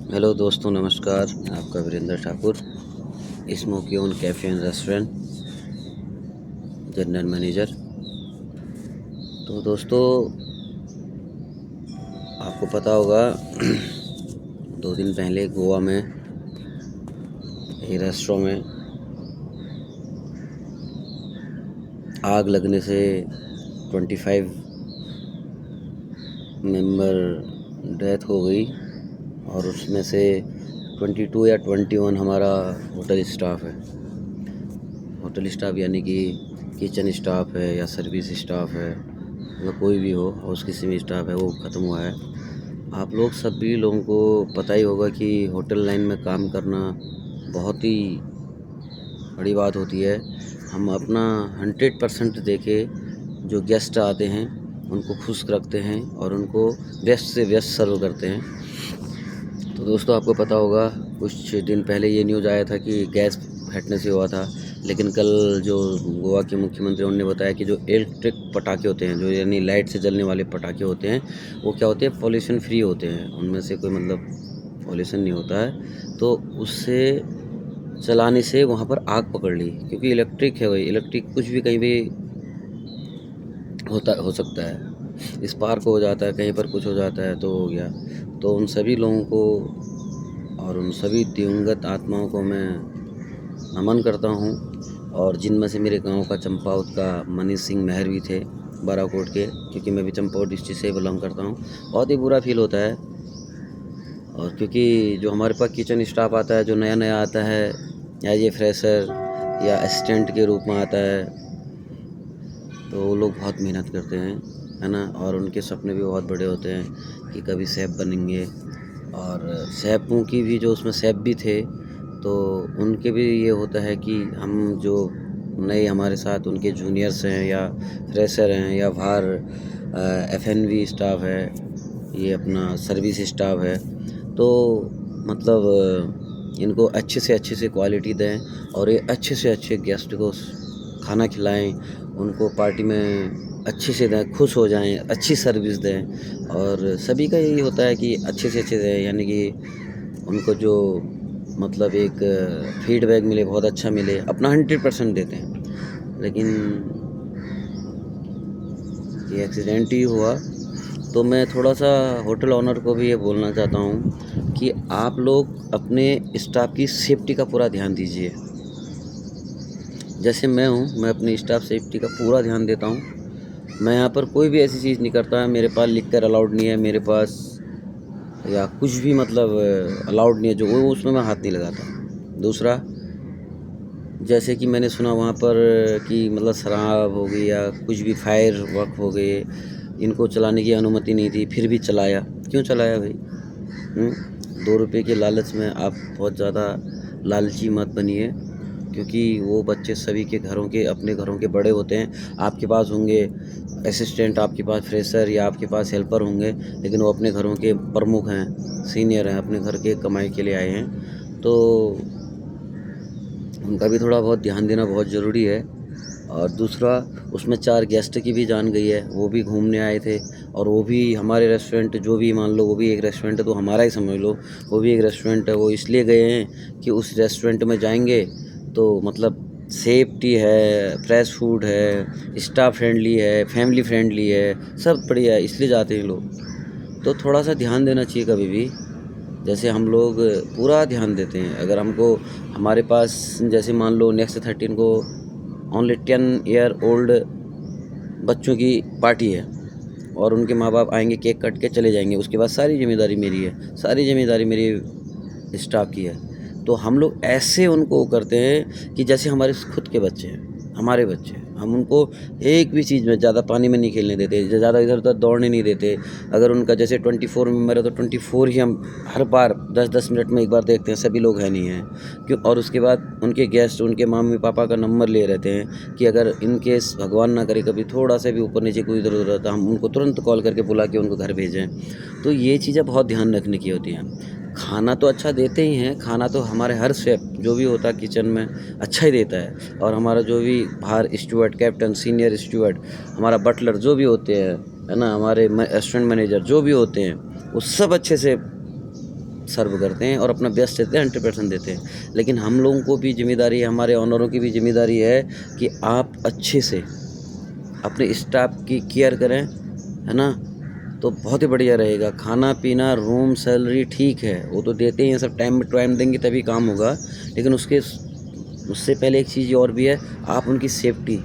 Hello दोस्तों, नमस्कार। आपका Virendra Thakur, smoky own cafe and restaurant, general manager. तो दोस्तों, आपको पता होगा 2 दिन पहले गोवा में एक रेस्टोरेंट में आग लगने से 25 मेंबर डेथ हो गई और उसमें से 22 या 21 हमारा होटल स्टाफ है। होटल स्टाफ यानी कि किचन स्टाफ है या सर्विस स्टाफ है, मतलब कोई भी हो, हाउस किसी स्टाफ है, वो ख़त्म हुआ है। आप लोग सभी लोगों को पता ही होगा कि होटल लाइन में काम करना बहुत ही बड़ी बात होती है। हम अपना 100% देके जो गेस्ट आते हैं उनको खुश रखते हैं और उनको बेस्ट से बेस्ट सर्व करते हैं। तो दोस्तों, आपको पता होगा कुछ दिन पहले ये न्यूज़ आया था कि गैस फटने से हुआ था, लेकिन कल जो गोवा के मुख्यमंत्री उन्होंने बताया कि जो इलेक्ट्रिक पटाखे होते हैं, जो यानी लाइट से जलने वाले पटाखे होते हैं, वो क्या होते हैं, पॉल्यूशन फ्री होते हैं। उनमें से कोई मतलब पॉल्यूशन नहीं होता है। तो उससे चलाने से वहाँ पर आग पकड़ ली, क्योंकि इलेक्ट्रिक है, वही इलेक्ट्रिक कुछ भी कहीं भी हो सकता है। स्पार्क हो जाता है, कहीं पर कुछ हो जाता है तो हो गया। तो उन सभी लोगों को और उन सभी दिवंगत आत्माओं को मैं नमन करता हूँ। और जिनमें से मेरे गांव का चंपावत का मनीष सिंह महर भी थे, बाराकोट के, क्योंकि मैं भी चंपावत डिस्ट्रिक्ट से बिलोंग करता हूँ। बहुत ही बुरा फील होता है। और क्योंकि जो हमारे पास किचन स्टाफ आता है, जो नया नया आता है, या ये फ्रेशर या असिस्टेंट के रूप में आता है, तो वो लोग बहुत मेहनत करते हैं, है ना। और उनके सपने भी बहुत बड़े होते हैं कि कभी शेफ़ बनेंगे। और शेफ़ों की भी, जो उसमें शेफ़ भी थे, तो उनके भी ये होता है कि हम जो नए हमारे साथ उनके जूनियर्स हैं या फ्रेशर हैं या बाहर एफ.एन.बी स्टाफ है, ये अपना सर्विस स्टाफ है, तो मतलब इनको अच्छे से क्वालिटी दें और ये अच्छे से अच्छे गेस्ट को खाना खिलाएं, उनको पार्टी में अच्छे से दें, खुश हो जाएं, अच्छी सर्विस दें। और सभी का यही होता है कि अच्छे से अच्छे दें, यानी कि उनको जो मतलब एक फीडबैक मिले, बहुत अच्छा मिले, अपना 100% देते हैं। लेकिन ये एक्सीडेंट ही हुआ। तो मैं थोड़ा सा होटल ओनर को भी ये बोलना चाहता हूँ कि आप लोग अपने स्टाफ की सेफ्टी का पूरा ध्यान दीजिए। जैसे मैं हूँ, मैं अपने स्टाफ सेफ्टी का पूरा ध्यान देता हूँ। मैं यहाँ पर कोई भी ऐसी चीज़ नहीं करता है, मेरे पास लिख कर अलाउड नहीं है, मेरे पास या कुछ भी मतलब अलाउड नहीं है जो वो, उसमें मैं हाथ नहीं लगाता। दूसरा, जैसे कि मैंने सुना वहाँ पर कि मतलब शराब हो गई या कुछ भी फायर वर्क हो गए, इनको चलाने की अनुमति नहीं थी, फिर भी चलाया। क्यों चलाया भाई? 2 रुपये के लालच में आप बहुत ज़्यादा लालची मत बनिए, क्योंकि वो बच्चे सभी के घरों के, अपने घरों के बड़े होते हैं। आपके पास होंगे असिस्टेंट, आपके पास फ्रेशर या आपके पास हेल्पर होंगे, लेकिन वो अपने घरों के प्रमुख हैं, सीनियर हैं, अपने घर के कमाई के लिए आए हैं। तो उनका भी थोड़ा बहुत ध्यान देना बहुत ज़रूरी है। और दूसरा, उसमें 4 गेस्ट की भी जान गई है, वो भी घूमने आए थे और वो भी हमारे रेस्टोरेंट, जो भी मान लो वो भी एक रेस्टोरेंट है, तो हमारा ही समझ लो, वो भी एक रेस्टोरेंट है। वो इसलिए गए हैं कि उस रेस्टोरेंट में जाएंगे तो मतलब सेफ्टी है, फ्रेश फूड है, स्टाफ फ्रेंडली है, फैमिली फ्रेंडली है, सब बढ़िया है, इसलिए जाते हैं लोग। तो थोड़ा सा ध्यान देना चाहिए कभी भी। जैसे हम लोग पूरा ध्यान देते हैं, अगर हमको हमारे पास जैसे मान लो नेक्स्ट 13 को ओनली 10 ईयर ओल्ड बच्चों की पार्टी है और उनके माँ बाप आएंगे, केक कट के चले जाएंगे, उसके बाद सारी जिम्मेदारी मेरी है, सारी जिम्मेदारी मेरी स्टाफ की है। तो हम लोग ऐसे उनको करते हैं कि जैसे हमारे खुद के बच्चे हैं, हमारे बच्चे हैं। हम उनको एक भी चीज़ में ज़्यादा पानी में नहीं खेलने देते, ज़्यादा इधर उधर दौड़ने नहीं देते। अगर उनका जैसे 24 मेंबर है तो 24 ही हम हर बार 10-10 मिनट में एक बार देखते हैं सभी लोग हैं नहीं हैं क्यों। और उसके बाद उनके गेस्ट, उनके मम्मी पापा का नंबर ले रहते हैं कि अगर इन केस भगवान ना करे कभी थोड़ा सा भी ऊपर नीचे कोई इधर उधर रहता, हम उनको तुरंत कॉल करके बुला के उनको घर भेजें। तो ये चीज़ें बहुत ध्यान रखने की होती हैं। खाना तो अच्छा देते ही हैं, खाना तो हमारे हर शेफ़ जो भी होता है किचन में अच्छा ही देता है। और हमारा जो भी बाहर स्टूवर्ड, कैप्टन, सीनियर स्टूवर्ड, हमारा बटलर जो भी होते हैं, है ना, हमारे रेस्टोरेंट मैनेजर जो भी होते हैं, वो सब अच्छे से सर्व करते हैं और अपना बेस्ट देते हैं, 100% देते हैं। लेकिन हम लोगों को भी ज़िम्मेदारी है, हमारे ऑनरों की भी ज़िम्मेदारी है कि आप अच्छे से अपने स्टाफ की केयर करें, है ना? तो बहुत ही बढ़िया रहेगा। खाना पीना, रूम, सैलरी ठीक है, वो तो देते ही हैं, सब टाइम टू टाइम देंगे तभी काम होगा। लेकिन उससे पहले एक चीज़ और भी है, आप उनकी सेफ्टी।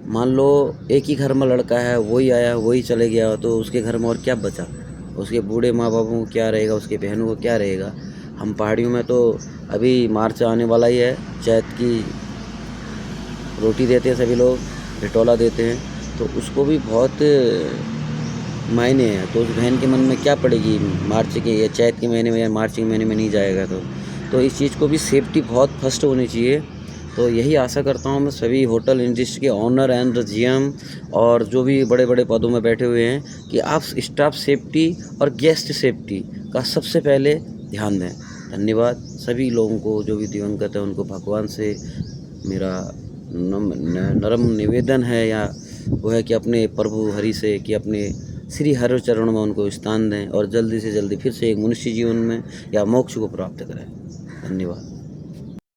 मान लो एक ही घर में लड़का है, वही आया वही चले गया, तो उसके घर में और क्या बचा? उसके बूढ़े माँ बापों को क्या रहेगा, उसके बहनों को क्या रहेगा? हम पहाड़ियों में तो अभी मार्च आने वाला ही है, चैत की रोटी देते हैं सभी लोग, भटोला देते हैं, तो उसको भी बहुत मायने हैं। तो उस बहन के मन में क्या पड़ेगी मार्च के या चैत के महीने में या मार्च के महीने में नहीं जाएगा तो इस चीज़ को भी सेफ्टी बहुत फर्स्ट होनी चाहिए। तो यही आशा करता हूँ मैं सभी होटल इंडस्ट्री के ऑनर एंड जीएम और जो भी बड़े बड़े पदों में बैठे हुए हैं कि आप स्टाफ सेफ्टी और गेस्ट सेफ्टी का सबसे पहले ध्यान दें। धन्यवाद सभी लोगों को, जो भी दिवंगत है उनको भगवान से मेरा नरम निवेदन है, या वो है कि अपने प्रभु हरि से कि अपने श्री हरि चरणों में उनको स्थान दें और जल्दी से जल्दी फिर से एक मनुष्य जीवन में या मोक्ष को प्राप्त करें। धन्यवाद।